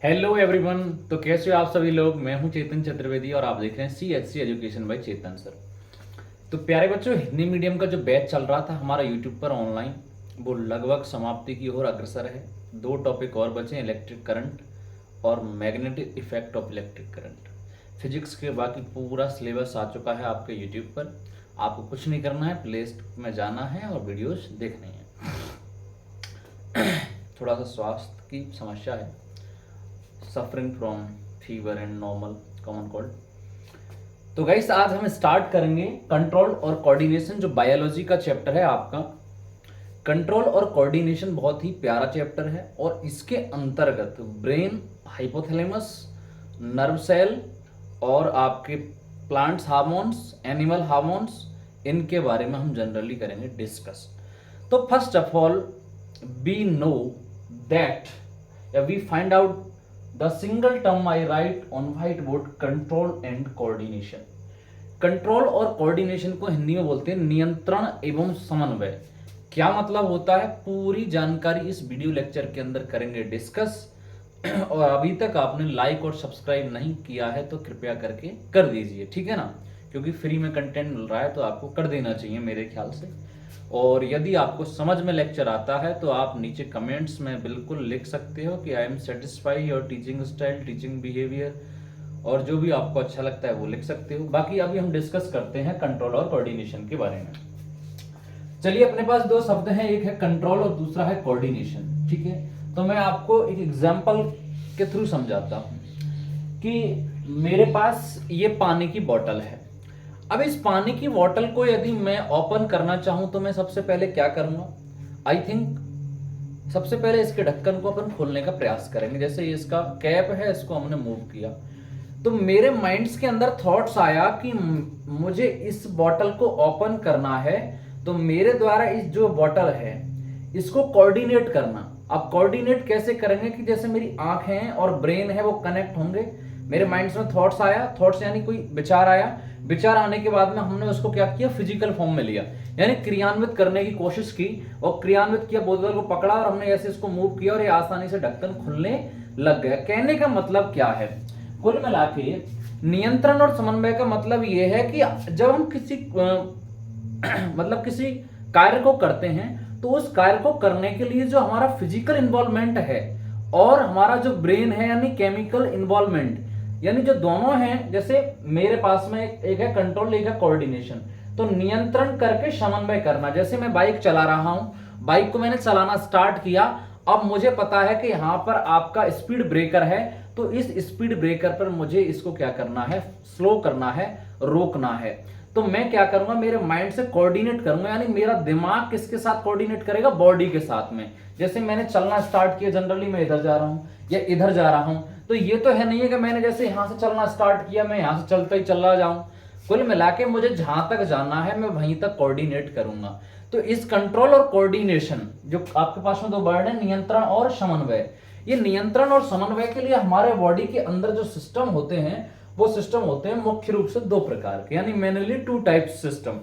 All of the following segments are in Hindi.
Hello everyone. तो कैसे हो आप सभी लोग। मैं हूं चेतन चतुर्वेदी और आप देख रहे हैं CHC education by Chetan sir. तो प्यारे बच्चों, हिंदी मीडियम का जो बैच चल रहा था हमारा यूट्यूब पर ऑनलाइन, वो लगभग समाप्ति की ओर अग्रसर है। 2 टॉपिक और बचे, इलेक्ट्रिक करंट और magnetic effect of electric current. Physics के बाकी पूरा सिलेबस आ चुका है आपके यूट्यूब पर। आपको कुछ नहीं करना है, प्ले लिस्ट में जाना है और वीडियोज देखनी है। थोड़ा सा स्वास्थ्य की समस्या है, suffering from fever and normal common cold. तो गाइस आज हम स्टार्ट करेंगे कंट्रोल और कोऑर्डिनेशन, जो बायोलॉजी का चैप्टर है आपका। कंट्रोल और कोऑर्डिनेशन बहुत ही प्यारा चैप्टर है और इसके अंतर्गत ब्रेन, हाइपोथैलेमस, नर्व सेल और आपके प्लांट्स हार्मोन्स, एनिमल हार्मोन्स, इनके बारे में हम जनरली करेंगे डिस्कस। तो first of all we know that या we find out the single term I write on white board, control and coordination. Control और कोऑर्डिनेशन को हिंदी में बोलते हैं नियंत्रण एवं समन्वय। क्या मतलब होता है, पूरी जानकारी इस वीडियो लेक्चर के अंदर करेंगे डिस्कस। और अभी तक आपने लाइक और सब्सक्राइब नहीं किया है तो कृपया करके कर दीजिए, ठीक है ना, क्योंकि फ्री में कंटेंट मिल रहा है तो आपको कर देना चाहिए मेरे ख्याल से। और यदि आपको समझ में लेक्चर आता है तो आप नीचे कमेंट्स में बिल्कुल लिख सकते हो कि I am satisfy your teaching style, teaching behaviour, और जो भी आपको अच्छा लगता है वो लिख सकते हो। बाकी अभी हम डिस्कस करते हैं कंट्रोल और कोऑर्डिनेशन के बारे में। चलिए, अपने पास 2 शब्द हैं, एक है कंट्रोल और दूसरा है कोऑर्डिनेशन, ठीक है। तो मैं आपको एक एग्जांपल के थ्रू समझाता हूं कि मेरे पास ये पानी की बोतल है। अब इस पानी की बोतल को यदि मैं ओपन करना चाहूं तो मैं सबसे पहले क्या करूंगा, आई थिंक सबसे पहले इसके ढक्कन को अपन खोलने का प्रयास करेंगे। जैसे ये इसका कैप है, इसको हमने मूव किया तो मेरे माइंड्स के अंदर थॉट्स आया कि मुझे इस बोतल को ओपन करना है, तो मेरे द्वारा इस जो बोतल है इसको कोऑर्डिनेट करना। अब कोऑर्डिनेट कैसे करेंगे कि जैसे मेरी आंखें और ब्रेन है वो कनेक्ट होंगे। मेरे माइंड्स में थॉट्स आया, थॉट्स यानी कोई विचार आया, विचार आने के बाद में हमने उसको क्या किया, फिजिकल फॉर्म में लिया, यानी क्रियान्वित करने की कोशिश की और क्रियान्वित किया, बोतल को पकड़ा और हमने ऐसे इसको मूव किया और ये आसानी से ढक्कन खुलने लग गया। कहने का मतलब क्या है, कुल मिला के नियंत्रण और समन्वय का मतलब ये है कि जब हम किसी मतलब किसी कार्य को करते हैं तो उस कार्य को करने के लिए जो हमारा फिजिकल इन्वॉल्वमेंट है और हमारा जो ब्रेन है यानी केमिकल इन्वॉल्वमेंट, यानी जो दोनों हैं, जैसे मेरे पास में एक है कंट्रोल, एक है कोऑर्डिनेशन। तो नियंत्रण करके समन्वय करना, जैसे मैं बाइक चला रहा हूं, बाइक को मैंने चलाना स्टार्ट किया, अब मुझे पता है कि यहां पर आपका स्पीड ब्रेकर है, तो इस स्पीड ब्रेकर पर मुझे इसको क्या करना है, स्लो करना है, रोकना है। तो मैं क्या करूंगा, मेरे माइंड से कोऑर्डिनेट करूंगा, यानी मेरा दिमाग किसके साथ कोऑर्डिनेट करेगा, बॉडी के साथ में। जैसे मैंने चलना स्टार्ट किया, जनरली मैं इधर जा रहा हूं या इधर जा रहा हूं, तो ये तो है नहीं है कि मैंने जैसे यहां से चलना स्टार्ट किया मैं यहां से चलता ही चला जाऊं। कुल मिला के मुझे जहां तक जाना है मैं वहीं तक कोऑर्डिनेट करूंगा। तो इस कंट्रोल और कोऑर्डिनेशन, जो आपके पास में 2 वर्ड है, नियंत्रण और समन्वय, ये नियंत्रण और समन्वय के लिए हमारे बॉडी के अंदर जो सिस्टम होते हैं वो सिस्टम होते हैं मुख्य रूप से 2 प्रकार के, यानी मेनली 2 टाइप्स सिस्टम।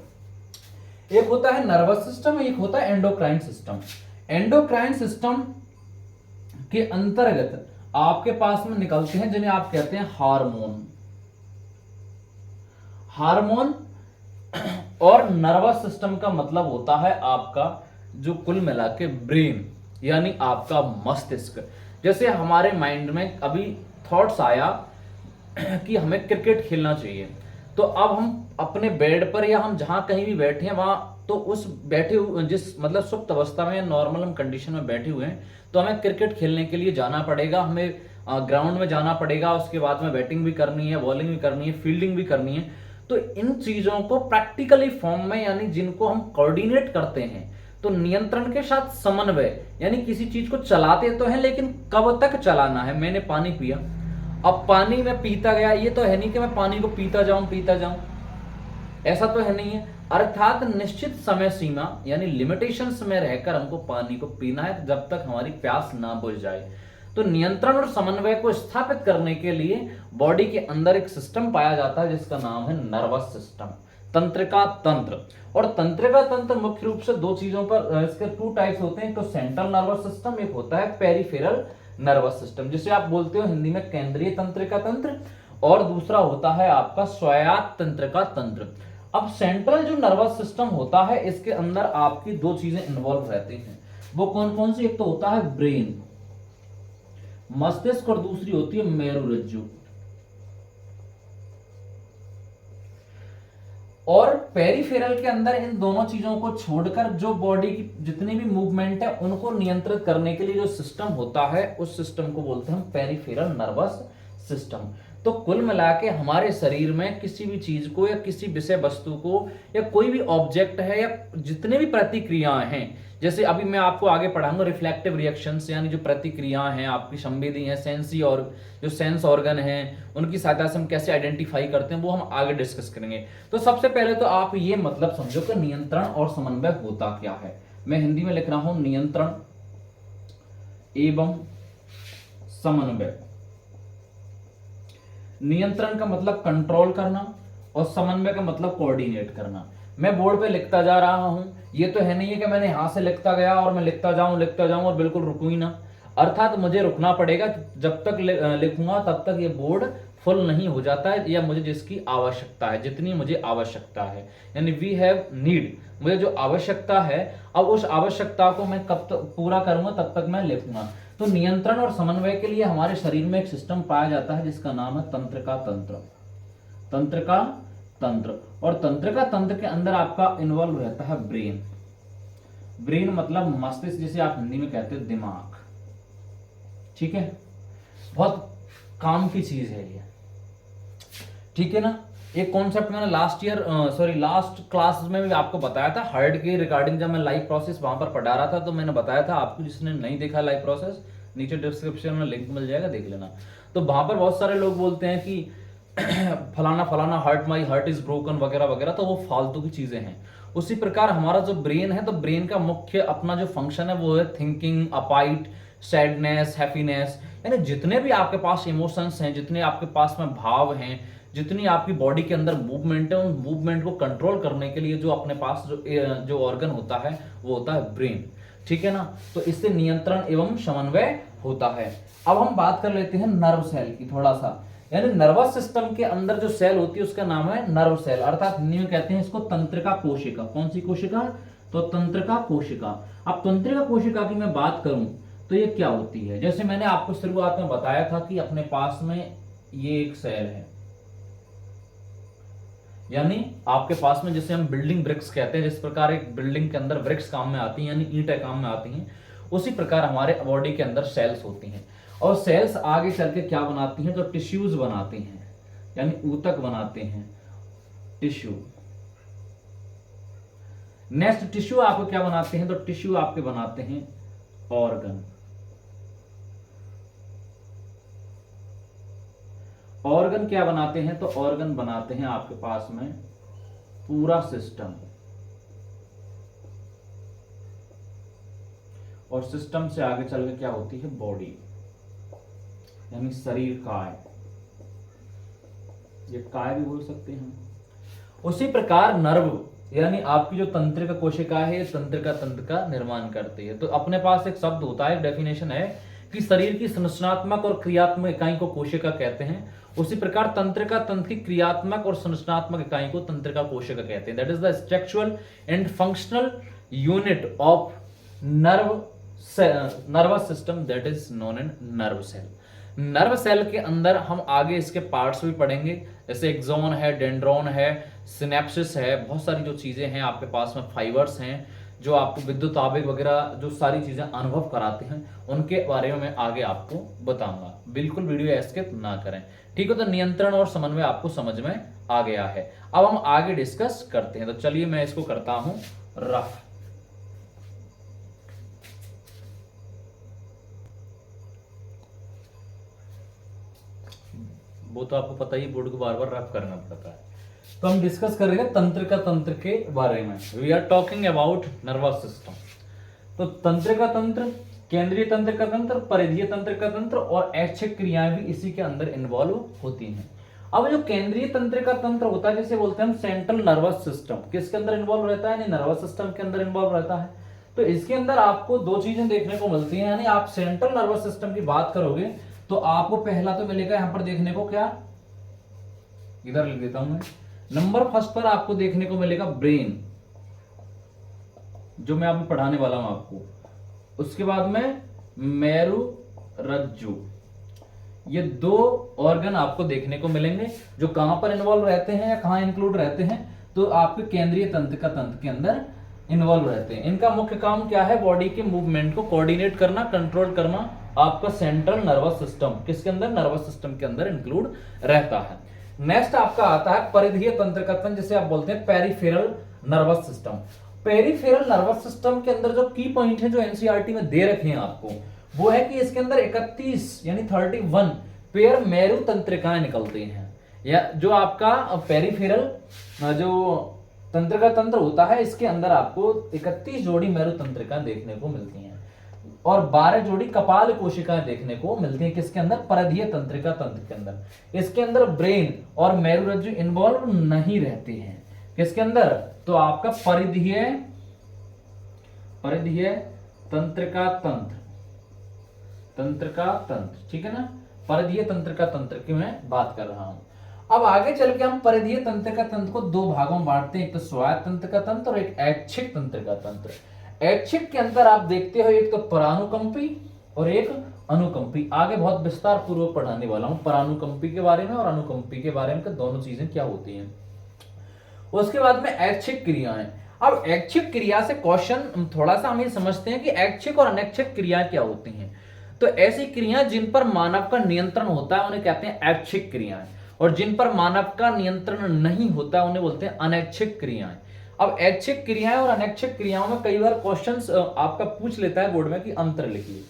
एक होता है नर्वस सिस्टम, एक होता है एंडोक्राइन सिस्टम। एंडोक्राइन सिस्टम के अंतर्गत आपके पास में निकलते हैं जिन्हें आप कहते हैं हार्मोन। हार्मोन और नर्वस सिस्टम का मतलब होता है आपका जो कुल मिला के ब्रेन, यानी आपका मस्तिष्क। जैसे हमारे माइंड में अभी थॉट्स आया कि हमें क्रिकेट खेलना चाहिए, तो अब हम अपने बेड पर या हम जहां कहीं भी बैठे हैं वहां, तो उस बैठे हुए जिस मतलब सुप्त अवस्था में या नॉर्मल हम कंडीशन में बैठे हुए हैं, तो हमें क्रिकेट खेलने के लिए जाना पड़ेगा, हमें ग्राउंड में जाना पड़ेगा, उसके बाद में बैटिंग भी करनी है, बॉलिंग भी करनी है, फील्डिंग भी करनी है। तो इन चीजों को प्रैक्टिकली फॉर्म में, यानी जिनको हम कोऑर्डिनेट करते हैं, तो नियंत्रण के साथ समन्वय, यानी किसी चीज को चलाते तो हैं लेकिन कब तक चलाना है। मैंने पानी पिया, अब पानी में पीता गया, ये तो है नहीं कि मैं पानी को पीता जाऊं, ऐसा तो है नहीं है। अर्थात निश्चित समय सीमा यानी लिमिटेशंस में रहकर हमको पानी को पीना है जब तक हमारी प्यास ना बुझ जाए। तो नियंत्रण और समन्वय को स्थापित करने के लिए बॉडी के अंदर एक सिस्टम पाया जाता है जिसका नाम है नर्वस सिस्टम, तंत्रिका तंत्र। और तंत्रिका तंत्र मुख्य रूप से 2 चीजों पर, इसके 2 टाइप्स होते हैं, एक तो सेंट्रल नर्वस सिस्टम, एक होता है पेरिफेरल नर्वस सिस्टम, जिसे आप बोलते हो हिंदी में केंद्रीय तंत्रिका तंत्र, और दूसरा होता है आपका स्वायत्त तंत्रिका तंत्र। अब सेंट्रल जो नर्वस सिस्टम होता है, इसके अंदर आपकी दो चीजें इन्वॉल्व रहती हैं। वो कौन कौन सी? एक तो होता है ब्रेन, मस्तिष्क, और दूसरी होती है मेरुरज्जु। और पेरिफेरल के अंदर इन दोनों चीजों को छोड़कर जो बॉडी की जितनी भी मूवमेंट है उनको नियंत्रित करने के लिए जो सिस्टम होता है, उस सिस्टम को बोलते हैं हम पेरिफेरल नर्वस सिस्टम। तो कुल मिला के हमारे शरीर में किसी भी चीज को या किसी विषय वस्तु को या कोई भी ऑब्जेक्ट है या जितने भी प्रतिक्रियाएं हैं, जैसे अभी मैं आपको आगे पढ़ाऊंगा रिफ्लेक्टिव रिएक्शंस, यानी जो प्रतिक्रियाएं हैं आपकी संवेदी हैं, सेंसी, और जो सेंस ऑर्गन हैं उनकी सहायता से हम कैसे आइडेंटिफाई करते हैं वो हम आगे डिस्कस करेंगे। तो सबसे पहले तो आप ये मतलब समझो कि नियंत्रण और समन्वय होता क्या है। मैं हिंदी में लिख रहा हूं नियंत्रण एवं समन्वय। नियंत्रण का मतलब कंट्रोल करना और समन्वय का मतलब कोऑर्डिनेट करना। मैं बोर्ड पे लिखता जा रहा हूं, ये तो है नहीं है कि मैंने यहां से लिखता गया और मैं लिखता जाऊं और बिल्कुल रुकूं ही ना, अर्थात मुझे रुकना पड़ेगा। जब तक लिखूंगा तब तक ये बोर्ड फुल नहीं हो जाता है, या मुझे जिसकी आवश्यकता है, जितनी मुझे आवश्यकता है, यानी वी हैव नीड, मुझे जो आवश्यकता है, अब उस आवश्यकता को मैं कब तक पूरा करूंगा तब तक मैं लिखूंगा। तो नियंत्रण और समन्वय के लिए हमारे शरीर में एक सिस्टम पाया जाता है जिसका नाम है तंत्रिका तंत्र। तंत्रिका तंत्र, और तंत्रिका तंत्र के अंदर आपका इन्वॉल्व रहता है ब्रेन। ब्रेन मतलब मस्तिष्क, जिसे आप हिंदी में कहते हैं दिमाग। ठीक है, बहुत काम की चीज है ये, ठीक है ना। एक कॉन्सेप्ट मैंने लास्ट क्लास में भी आपको बताया था हार्ट के रिगार्डिंग, जब मैं लाइव प्रोसेस वहां पर पढ़ा रहा था तो मैंने बताया था आपको, जिसने नहीं देखा लाइव प्रोसेस नीचे डिस्क्रिप्शन में लिंक मिल जाएगा, देख लेना। तो वहां पर बहुत सारे लोग बोलते हैं कि फलाना फलाना heart, my heart is broken वगैरह वगैरह, तो वो फालतू की चीजें हैं। उसी प्रकार हमारा जो ब्रेन है, तो ब्रेन का मुख्य अपना जो फंक्शन है वो है थिंकिंग, अपाइट, सैडनेस, हैप्पीनेस, यानी जितने भी आपके पास इमोशंस हैं, जितने आपके पास में भाव हैं, जितनी आपकी बॉडी के अंदर मूवमेंट है, उन मूवमेंट को कंट्रोल करने के लिए जो अपने पास जो ऑर्गन होता है वो होता है ब्रेन। ठीक है ना, तो इससे नियंत्रण एवं समन्वय होता है। अब हम बात कर लेते हैं नर्व सेल की थोड़ा सा, यानी नर्वस सिस्टम के अंदर जो सेल होती है उसका नाम है नर्व सेल, अर्थात हिंदी में कहते हैं इसको तंत्रिका कोशिका। कौन सी कोशिका? तो तंत्रिका कोशिका। अब तंत्रिका कोशिका की मैं बात करूं तो ये क्या होती है, जैसे मैंने आपको शुरुआत में बताया था कि अपने पास में ये एक सेल है, यानी आपके पास में जिसे हम बिल्डिंग ब्रिक्स कहते हैं, जिस प्रकार एक बिल्डिंग के अंदर ब्रिक्स काम में आती हैं, यानी ईंटें काम में आती हैं, उसी प्रकार हमारे बॉडी के अंदर सेल्स होती हैं। और सेल्स आगे चल के क्या बनाती हैं? तो टिश्यूज बनाती हैं, यानी ऊतक बनाते हैं, टिश्यू। नेक्स्ट टिश्यू आपको क्या बनाते हैं? तो टिश्यू आपके बनाते हैं ऑर्गन। ऑर्गन क्या बनाते हैं? तो ऑर्गन बनाते हैं आपके पास में पूरा सिस्टम, और सिस्टम से आगे चल के क्या होती है? बॉडी, यानी शरीर, काय, ये काय भी बोल सकते हैं। उसी प्रकार नर्व, यानी आपकी जो तंत्रिका कोशिका है, ये तंत्रिका तंत्र का निर्माण करती है। तो अपने पास एक शब्द होता है, डेफिनेशन है कि शरीर की संरचनात्मक और क्रियात्मक इकाई को कोशिका कहते हैं। उसी प्रकार तंत्रिका तंत्र की क्रियात्मक और संरचनात्मक इकाई को तंत्रिका कोशिका कहते हैं। That is the structural and functional unit of nervous system, that is known and nerve cell. Nerve cell के अंदर हम आगे इसके पार्ट्स भी पढ़ेंगे, जैसे एक्सोन है, डेंड्रोन है, सिनेप्सिस है, बहुत सारी जो चीजें हैं आपके पास में, फाइबर्स हैं जो आपको विद्युत आवेग वगैरह जो सारी चीजें अनुभव कराते हैं, उनके बारे में मैं आगे आपको बताऊंगा। बिल्कुल वीडियो स्किप ना करें, ठीक है। तो नियंत्रण और समन्वय आपको समझ में आ गया है। अब हम आगे डिस्कस करते हैं, तो चलिए मैं इसको करता हूं रफ। वो तो आपको पता ही, बोर्ड को बार बार रफ करना पड़ता है। तो हम डिस्कस कर रहे हैं तंत्रिका तंत्र के बारे में। We are talking about nervous system. तो तंत्रिका तंत्र, केंद्रीय तंत्रिका तंत्र, परिधीय तंत्रिका तंत्र और ऐच्छिक क्रियाएं भी इसी के अंदर इन्वॉल्व होती हैं। अब जो केंद्रीय तंत्रिका तंत्र होता है, जिसे बोलते हैं हम सेंट्रल नर्वस सिस्टम, किसके अंदर इन्वॉल्व रहता है? नर्वस सिस्टम के अंदर इन्वॉल्व रहता है। तो तो इसके अंदर आपको दो चीजें देखने को मिलती हैं, यानी आप सेंट्रल नर्वस सिस्टम की बात करोगे तो आपको पहला तो मिलेगा यहां पर देखने को क्या, इधर लिख देता हूं मैं, नंबर फर्स्ट पर आपको देखने को मिलेगा ब्रेन, जो मैं अभी पढ़ाने वाला हूं आपको। उसके बाद में मेरुरज्जु, ये दो ऑर्गन आपको देखने को मिलेंगे जो कहां पर इन्वॉल्व रहते हैं या कहां इंक्लूड रहते हैं, तो आपके केंद्रीय तंत्रिका तंत्र के अंदर इन्वॉल्व रहते हैं। इनका मुख्य काम क्या है, बॉडी के मूवमेंट को कोऑर्डिनेट करना, कंट्रोल करना। आपका सेंट्रल नर्वस सिस्टम किसके अंदर, नर्वस सिस्टम के अंदर इंक्लूड रहता है। नेक्स्ट आपका आता है परिधीय तंत्रिका तंत्र, जिसे आप बोलते हैं peripheral nervous system. Peripheral nervous system के अंदर जो की पॉइंट है जो एनसीईआरटी में दे रखे हैं आपको, वो है कि इसके अंदर 31 यानी 31 पेयर मेरु तंत्रिकाएं निकलती हैं, या जो आपका पेरिफेरल जो तंत्रिका तंत्र होता है, इसके अंदर आपको 31 जोड़ी मेरु तंत्रिकाएं देखने को मिलती हैं और 12 जोड़ी कपाल कोशिकाएं देखने को मिलती हैं। किसके अंदर, परिधीय तंत्रिका तंत्र के अंदर। इसके अंदर ब्रेन और मेरुरज्जु इन्वॉल्व नहीं रहती हैं। किसके अंदर, तो आपका परिधीय तंत्रिका तंत्र, ठीक है ना, परिधीय तंत्रिका तंत्र की मैं बात कर रहा हूं। अब आगे चल के हम परिधीय तंत्रिका तंत्र को दो भागों में बांटते हैं, एक तो स्वायत्त तंत्रिका तंत्र और एक ऐच्छिक तंत्रिका तंत्र। ऐच्छिक के अंदर आप देखते हो एक तो परानुकंपी और एक अनुकंपी। आगे बहुत विस्तार पूर्वक पढ़ाने वाला हूं परानुकंपी के बारे में और अनुकंपी के बारे में, दोनों चीजें क्या होती हैं। उसके बाद में ऐच्छिक क्रियाएं। अब ऐच्छिक क्रिया से क्वेश्चन थोड़ा सा हम ये समझते हैं कि ऐच्छिक और अनैच्छिक क्रियाएं क्या होती हैं। तो ऐसी क्रियाएं जिन पर मानव का नियंत्रण होता है उन्हें कहते हैं ऐच्छिक क्रियाएं, और जिन पर मानव का नियंत्रण नहीं होता उन्हें बोलते हैं अनैच्छिक क्रियाएं। अब ऐच्छिक क्रियाएं और अनैच्छिक क्रियाओं में कई बार क्वेश्चंस आपका पूछ लेता है बोर्ड में कि अंतर लिखिए।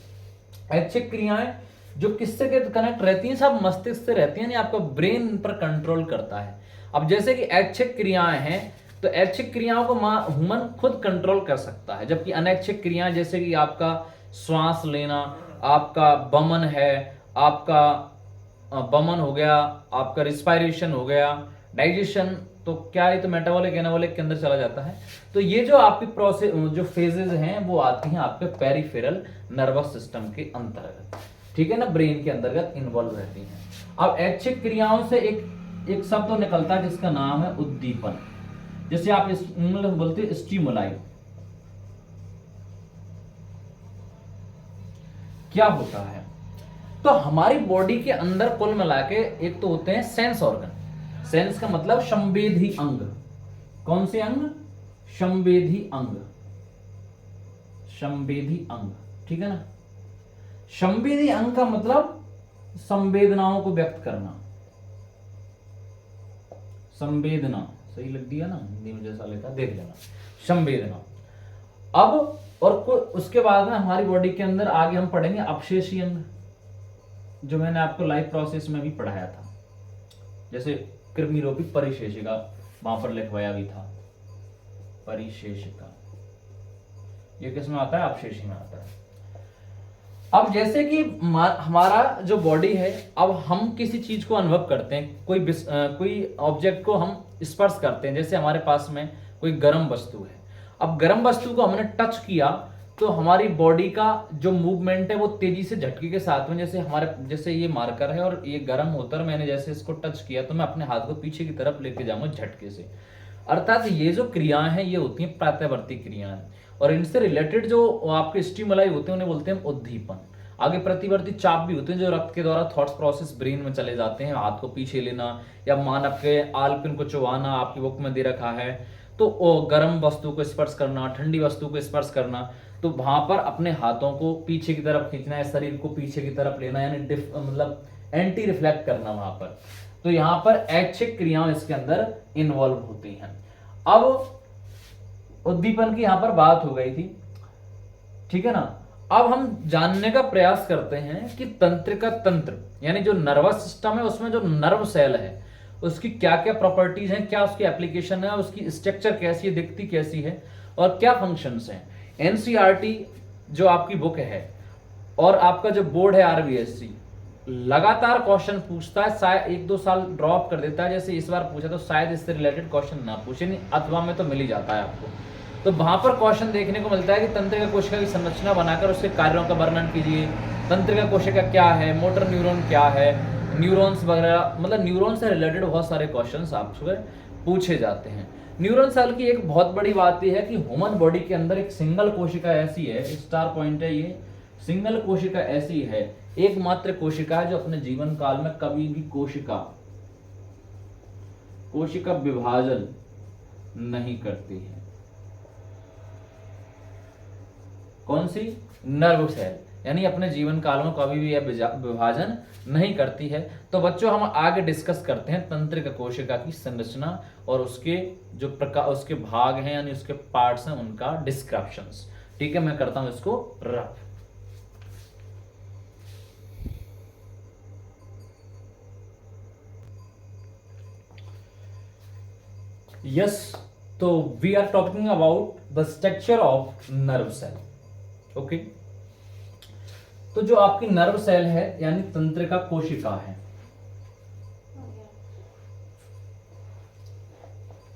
ऐच्छिक क्रियाएं जो किससे कनेक्ट रहती हैं, सब मस्तिष्क से रहती हैं, आपका ब्रेन पर कंट्रोल करता है। अब जैसे कि ऐच्छिक क्रियाएं हैं तो ऐच्छिक क्रियाओं को ह्यूमन खुद कंट्रोल कर सकता है, जबकि अनैच्छिक क्रियाएं जैसे कि आपका श्वास लेना, आपका बमन है, आपका बमन हो गया, आपका रिस्पायरेशन हो गया, डाइजेशन, तो क्या है, तो मेटाबॉलिक एनाबॉलिक के अंदर चला जाता है। तो ये जो आपकी प्रोसेस जो फेजेस हैं वो आती हैं आपके पेरिफेरल नर्वस सिस्टम के अंतर्गत, ठीक है ना, ब्रेन के अंतर्गत इन्वॉल्व रहती हैं। अब ऐच्छिक क्रियाओं से एक शब्द निकलता है जिसका नाम है उद्दीपन, जैसे आप बोलते हैं स्टिमुलाई। क्या होता है, तो हमारी बॉडी के अंदर कुल मिला के एक तो होते हैं सेंस ऑर्गन। सेंस का मतलब संवेदी अंग। कौन से अंग, संवेदी अंग, ठीक है ना। संवेदी अंग का मतलब संवेदनाओं को व्यक्त करना, संवेदना, सही लग दिया ना, हिंदी में जैसा लिखा देख लेना, संवेदना। अब और उसके बाद में हमारी बॉडी के अंदर आगे हम पढ़ेंगे अपशेषी अंग, जो मैंने आपको लाइफ प्रोसेस में भी पढ़ाया था, जैसे कृमिरोपी परिशेषिका, वहां पर लिखवाया भी था परिशेषिका। ये किस में आता है, अपशेषी में आता है। अब जैसे कि हमारा जो बॉडी है, अब हम किसी चीज को अनुभव करते हैं, कोई ऑब्जेक्ट को हम स्पर्श करते हैं, जैसे हमारे पास में कोई गर्म वस्तु है। अब गर्म वस्तु को हमने टच किया तो हमारी बॉडी का जो मूवमेंट है वो तेजी से झटके के साथ में, जैसे ये मार्कर है और ये गर्म होता है, मैंने जैसे इसको टच किया तो मैं अपने हाथ को पीछे की तरफ लेके जाऊंगा झटके से। अर्थात ये जो क्रियाएं हैं ये होती हैं प्रत्यावर्ती क्रियाएं, और इनसे रिलेटेड जो आपके स्टिमुलाई होते हैं उन्हें बोलते हैं उद्दीपन। आगे प्रतिवर्ती चाप भी होते हैं जो रक्त के द्वारा थॉट्स प्रोसेस ब्रेन में चले जाते हैं, हाथ को पीछे लेना या मानव के आलपिन को चुबाना, आपकी बुक में दे रखा है। तो गर्म वस्तु को स्पर्श करना, ठंडी वस्तु को स्पर्श करना, तो वहां पर अपने हाथों को पीछे की तरफ खींचना है, शरीर को पीछे की तरफ लेना, यानी मतलब एंटी रिफ्लेक्ट करना वहां पर। तो यहाँ पर ऐच्छिक क्रियाएं इसके अंदर इन्वॉल्व होती हैं। अब उद्दीपन की यहाँ पर बात हो गई थी, ठीक है ना। अब हम जानने का प्रयास करते हैं कि तंत्रिका तंत्र यानी जो नर्वस सिस्टम है उसमें जो नर्व सेल है उसकी क्या क्या प्रॉपर्टीज हैं, क्या उसकी एप्लीकेशन है, उसकी स्ट्रक्चर कैसी है, दिखती कैसी है और क्या फंक्शंस हैं। एनसीईआरटी जो आपकी बुक है और आपका जो बोर्ड है आरबीएससी लगातार क्वेश्चन पूछता है, शायद 1-2 साल ड्रॉप कर देता है, जैसे इस बार पूछा तो शायद इससे रिलेटेड क्वेश्चन ना पूछे, नहीं अथवा में तो मिल ही जाता है आपको। तो वहां पर क्वेश्चन देखने को मिलता है कि तंत्रिका कोशिका की संरचना बनाकर उसके कार्यों का वर्णन कीजिए। तंत्रिका कोशिका क्या है, मोटर न्यूरॉन क्या है, न्यूरॉन्स वगैरह, मतलब न्यूरॉन से रिलेटेड बहुत सारे क्वेश्चंस आपसे पूछे जाते हैं। न्यूरॉन सेल की एक बहुत बड़ी बात यह है कि ह्यूमन बॉडी के अंदर एक सिंगल कोशिका ऐसी है, स्टार पॉइंट है ये, सिंगल कोशिका ऐसी है, एकमात्र कोशिका है जो अपने जीवन काल में कभी भी कोशिका विभाजन नहीं करती है। कौन सी? नर्व सेल, यानी अपने जीवन काल में कभी भी यह विभाजन नहीं करती है। तो बच्चों हम आगे डिस्कस करते हैं तंत्रिका कोशिका की संरचना और उसके जो प्रकार, उसके भाग हैं यानी उसके पार्ट्स हैं, उनका डिस्क्रिप्शंस। ठीक है, मैं करता हूं इसको रफ। यस, तो we are talking about the structure of nerve cell. Okay, तो जो आपकी नर्व सेल है यानी तंत्रिका कोशिका है,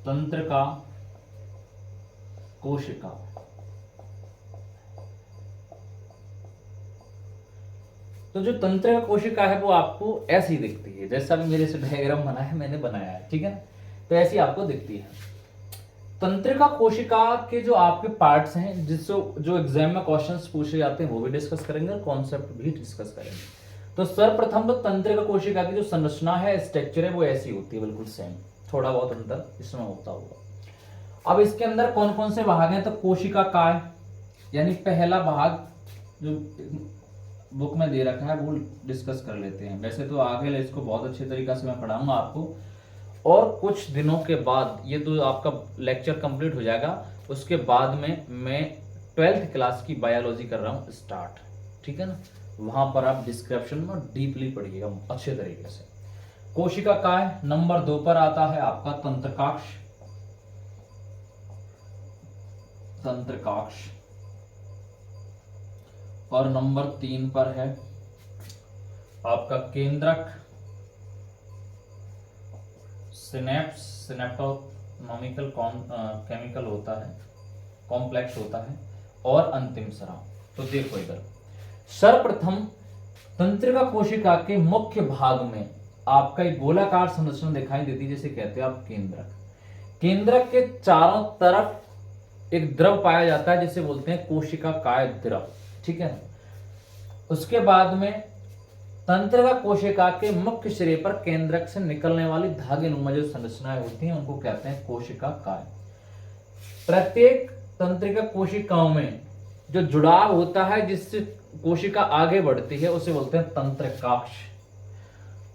तंत्रिका कोशिका, तो जो तंत्रिका कोशिका है वो आपको ऐसी दिखती है, जैसा भी मेरे से डायग्राम बना है, मैंने बनाया है, ठीक है ना, तो ऐसी आपको दिखती है। तंत्रिका कोशिका के जो आपके पार्ट्स हैं, जिससे जो एग्जाम में क्वेश्चंस पूछे जाते हैं वो भी डिस्कस करेंगे और कॉन्सेप्ट भी डिस्कस करेंगे। तो सर्वप्रथम तो तंत्रिका कोशिका की जो संरचना है, स्ट्रक्चर है, वो ऐसी होती है, बिल्कुल सेम, थोड़ा बहुत अंतर इसमें होता होगा। अब इसके अंदर कौन कौन से भाग हैं, तो कोशिका काय, यानी पहला भाग जो बुक में दे रखा है वो डिस्कस कर लेते हैं। वैसे तो आगे इसको बहुत अच्छे तरीके से मैं पढ़ाऊंगा आपको, और कुछ दिनों के बाद ये तो आपका लेक्चर कंप्लीट हो जाएगा, उसके बाद में मैं 12th क्लास की बायोलॉजी कर रहा हूँ स्टार्ट, ठीक है ना, वहां पर आप डिस्क्रिप्शन में डीपली पढ़िएगा अच्छे तरीके से। कोशिका काय नंबर 2 पर आता है आपका तंत्रकाक्ष, तंत्रकाक्ष, और नंबर 3 पर है आपका केंद्रक, सिनेप्स, सिनेप्टोनॉमिकल केमिकल होता है, कॉम्प्लेक्स होता है, और अंतिम स्राव। तो देखो इधर, सर्वप्रथम तंत्रिका कोशिका के मुख्य भाग में आपका एक गोलाकार संरचना दिखाई देती है, जिसे कहते हैं आप केंद्रक। केंद्रक के चारों तरफ एक द्रव पाया जाता है जिसे बोलते हैं कोशिका काय द्रव, ठीक है। उसके बाद में तंत्रिका कोशिका के मुख्य सिरे पर केंद्रक से निकलने वाली धागे नुमा जो संरचनाएं होती हैं उनको कहते हैं कोशिका काय। प्रत्येक तंत्रिका कोशिकाओं में जो जुड़ाव होता है जिससे कोशिका आगे बढ़ती है उसे बोलते हैं तंत्रिकाक्ष,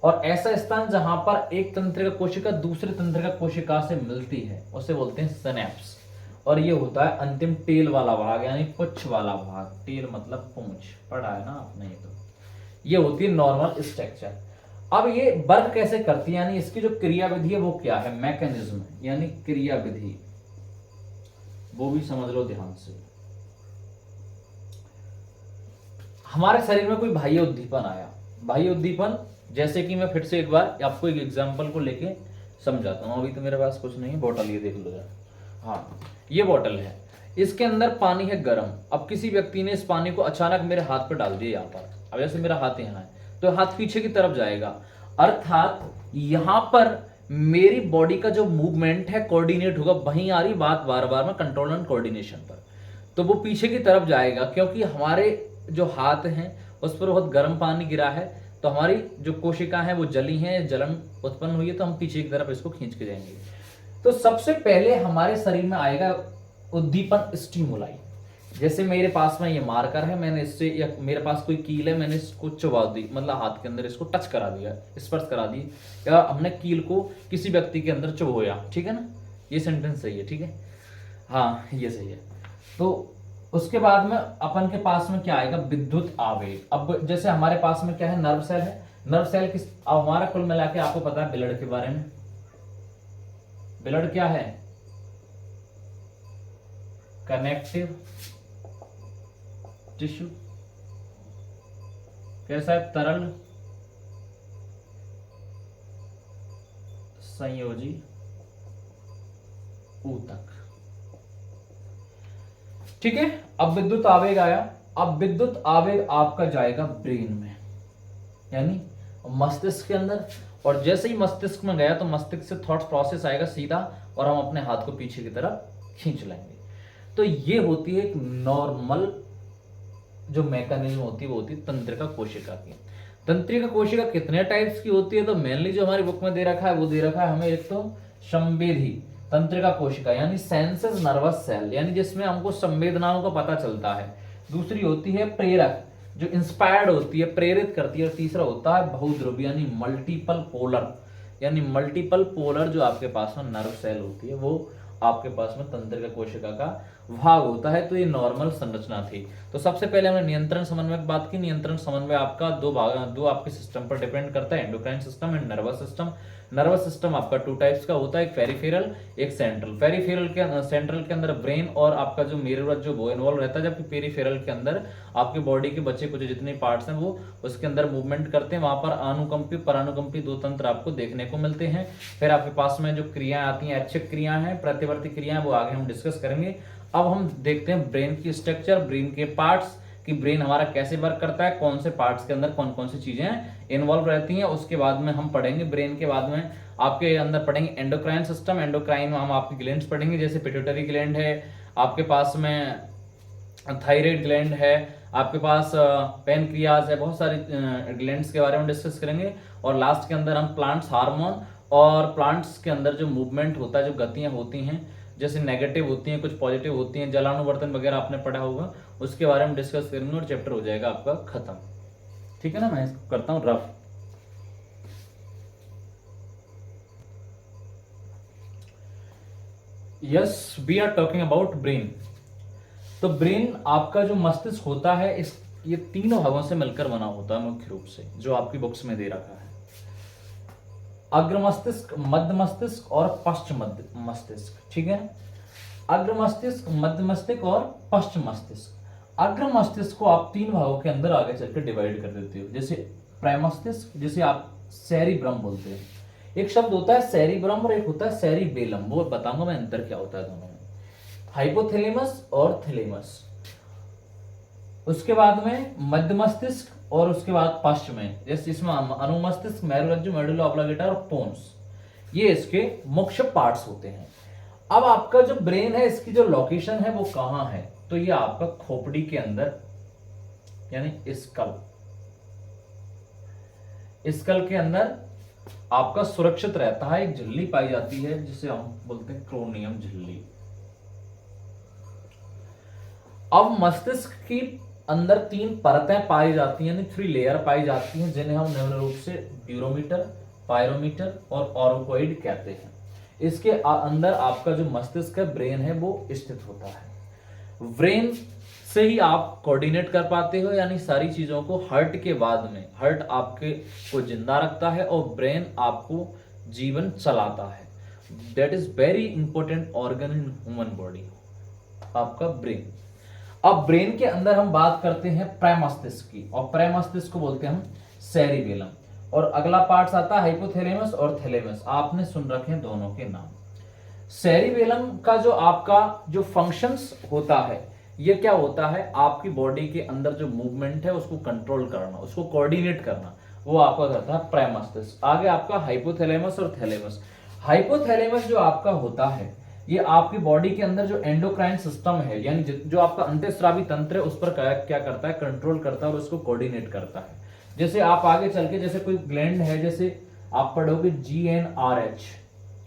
और ऐसा स्थान जहां पर एक तंत्रिका कोशिका दूसरे तंत्रिका कोशिका से मिलती है उसे बोलते हैं सिनेप्स, और ये होता है अंतिम टेल वाला भाग यानी पुच्छ वाला भाग। टेल मतलब पूंछ, पढ़ा है ना आपने ये, तो ये होती है नॉर्मल स्ट्रक्चर। अब ये वर्क कैसे करती है, यानी इसकी जो क्रिया विधि है वो क्या है, मैकेनिज्म यानी क्रिया विधि, वो भी समझ लो ध्यान से। हमारे शरीर में कोई बाह्य उद्दीपन आया, बाह्य उद्दीपन जैसे कि मैं फिर से एक बार आपको एक एग्जांपल को लेके समझाता हूं। अभी तो मेरे पास कुछ नहीं है, बोतल ये देख लो जरा, हाँ ये बोतल है, इसके अंदर पानी है गर्म। अब किसी व्यक्ति ने इस पानी को अचानक मेरे हाथ पर डाल दिया यहाँ पर, अब जैसे मेरा हाथ यहाँ है तो हाथ पीछे की तरफ जाएगा, अर्थात यहाँ पर मेरी बॉडी का जो मूवमेंट है कोऑर्डिनेट होगा, वहीं आ रही बात बार बार में कंट्रोल एंड कोऑर्डिनेशन पर, तो वो पीछे की तरफ जाएगा क्योंकि हमारे जो हाथ हैं उस पर बहुत गर्म पानी गिरा है, तो हमारी जो कोशिका है वो जली है, जलन उत्पन्न हुई है, तो हम पीछे की तरफ इसको खींच के जाएंगे। तो सबसे पहले हमारे शरीर में आएगा उद्दीपन स्टिमुलाई। जैसे मेरे पास में ये मार्कर है, मैंने इससे, या मेरे पास कोई कील है, मैंने इसको चुभा दी, मतलब हाथ के अंदर इसको टच करा दिया, स्पर्श करा दी, या हमने कील को किसी व्यक्ति के अंदर चुभोया, ठीक है ना, ये सेंटेंस सही है, ठीक है, हाँ ये सही है। तो उसके बाद में अपन के पास में क्या आएगा, विद्युत आवेग। अब जैसे हमारे पास में क्या है, नर्व सेल है, नर्व सेल किस, अब हमारा कुल मिला के आपको पता है ब्लड के बारे में, ब्लड क्या है, कनेक्टिव टिश्यू, कैसा है, तरल संयोजी ऊतक, ठीक है, अब विद्युत आवेग आया। अब विद्युत आवेग आपका जाएगा ब्रेन में, यानी मस्तिष्क के अंदर, और जैसे ही मस्तिष्क में गया तो मस्तिष्क से थॉट प्रोसेस आएगा सीधा, और हम अपने हाथ को पीछे की तरफ खींच लेंगे। तो ये होती है एक नॉर्मल जो मैकेनिज्म होती है, वो होती है तंत्रिका कोशिका की। तंत्रिका कोशिका कितने टाइप्स की होती है, तो मेनली जो हमारी बुक में दे रखा है वो दे रखा है हमें, एक तो संवेदी तंत्रिका कोशिका यानी सेंसेस नर्वस सेल, यानी जिसमें हमको संवेदनाओं का पता चलता है। दूसरी होती है प्रेरक, जो इंस्पायर्ड होती है, प्रेरित करती है। और तीसरा होता है बहुध्रुवी यानी मल्टीपल पोलर, यानी मल्टीपल पोलर जो आपके पास में नर्व सेल होती है, वो आपके पास में तंत्रिका कोशिका का भाग होता है। तो ये नॉर्मल संरचना थी। तो सबसे पहले हमने नियंत्रण समन्वय की बात की। नियंत्रण समन्वय आपका दो आपके सिस्टम पर डिपेंड करता है, endocrine system and nervous system. Nervous system आपका टू टाइप्स का होता है, एक पेरिफेरल, एक सेंट्रल। पेरिफेरल के सेंट्रल के अंदर ब्रेन और आपका जो मेरुरज्जु जो वो इन्वॉल्व रहता है, जबकि पेरिफेरल के अंदर आपके बॉडी के बचे कुछ जितने पार्ट्स हैं वो उसके अंदर मूवमेंट करते हैं। वहां पर अनुकंपी परानुकंपी दो तंत्र आपको देखने को मिलते हैं। फिर आपके पास में जो क्रियाएं आती हैं, ऐच्छिक क्रियाएं हैं, प्रतिवर्ती क्रियाएं, वो आगे हम डिस्कस करेंगे। अब हम देखते हैं ब्रेन की स्ट्रक्चर, ब्रेन के पार्ट्स, कि ब्रेन हमारा कैसे वर्क करता है, कौन से पार्ट्स के अंदर कौन कौन सी चीजें इन्वॉल्व रहती हैं। उसके बाद में हम पढ़ेंगे ब्रेन के बाद में आपके अंदर पढ़ेंगे एंडोक्राइन सिस्टम। एंडोक्राइन में हम आपकी ग्लैंड्स पढ़ेंगे, जैसे पिट्यूटरी ग्लैंड है, आपके पास में थायराइड ग्लैंड है, आपके पास पैनक्रियाज है, बहुत सारी ग्लैंड्स के बारे में डिस्कस करेंगे। और लास्ट के अंदर हम प्लांट्स हार्मोन और प्लांट्स के अंदर जो मूवमेंट होता है, जो गतियां होती हैं, जैसे नेगेटिव होती हैं, कुछ पॉजिटिव होती हैं, जलानुवर्तन वगैरह आपने पढ़ा होगा, उसके बारे में डिस्कस करेंगे और चैप्टर हो जाएगा आपका खत्म। ठीक है ना, मैं इसको करता हूं rough. Yes, we are talking about brain. तो ब्रेन आपका जो मस्तिष्क होता है, इस ये तीनों भागों से मिलकर बना होता है मुख्य रूप से, जो आपकी बुक्स में दे रखा है। अग्र मस्तिष्क, मध्य मस्तिष्क और पश्च मस्तिष्क। ठीक है, अग्र मस्तिष्क, मध्य मस्तिष्क और पश्च मस्तिष्क। अग्र मस्तिष्क को आप तीन भागों के अंदर आगे चलकर डिवाइड कर देते हो, जैसे प्राइमस्तिष्क, जिसे आप सेरिब्रम बोलते हैं। एक शब्द होता है सेरिब्रम और एक होता है सेरिबेलम, वो बताऊंगा मैं अंतर क्या होता है दोनों में। हाइपोथैलेमस और थैलेमस, उसके बाद में मध्य मस्तिष्क, और उसके बाद पश्च में, जैसे इसमें अनुमस्तिष्क, मेरुरज्जु, मेडुला ऑब्लिंगेटा और पोन्स, ये इसके मुख्य पार्ट्स होते हैं। अब आपका जो ब्रेन है, इसकी जो लोकेशन है वो कहां है, तो ये आपका खोपड़ी के अंदर, यानी स्कल के अंदर आपका सुरक्षित रहता है। एक झिल्ली पाई जाती है जिसे हम बोलते हैं क्रोनियम झिल्ली। अब मस्तिष्क की अंदर तीन परतें पाई जाती हैं, यानी 3 लेयर पाई जाती हैं, जिन्हें हम निम्न रूप से ड्यूरोमीटर, पायरोमीटर और ऑरोकोइड कहते हैं। इसके अंदर आपका जो मस्तिष्क है, ब्रेन है, वो स्थित होता है। ब्रेन से ही आप कोऑर्डिनेट कर पाते हो, यानी सारी चीजों को। हार्ट के बाद में, हार्ट आपके को जिंदा रखता है और ब्रेन आपको जीवन चलाता है। That is very important organ in human body, आपका ब्रेन। अब ब्रेन के अंदर हम बात करते हैं प्राइमस्तिष्क की, और प्राइमस्तिष्क को बोलते हैं हम सेरिबेलम। और अगला पार्ट आता है हाइपोथैलेमस और थैलेमस, आपने सुन रखे हैं दोनों के नाम। सेरिबेलम का जो आपका जो फंक्शंस होता है, ये क्या होता है, आपकी बॉडी के अंदर जो मूवमेंट है उसको कंट्रोल करना, उसको कोऑर्डिनेट करना, वो आपका करता है प्राइमस्तिष्क। आगे आपका हाइपोथैलेमस और थैलेमस। हाइपोथैलेमस जो आपका होता है, ये आपकी बॉडी के अंदर जो एंडोक्राइन सिस्टम है, यानी जो आपका अंतःस्रावी तंत्र है, उस पर क्या करता है, कंट्रोल करता है और उसको कोऑर्डिनेट करता है। जैसे आप आगे चल के, जैसे कोई ग्लैंड है, जैसे आप पढ़ोगे GnRH,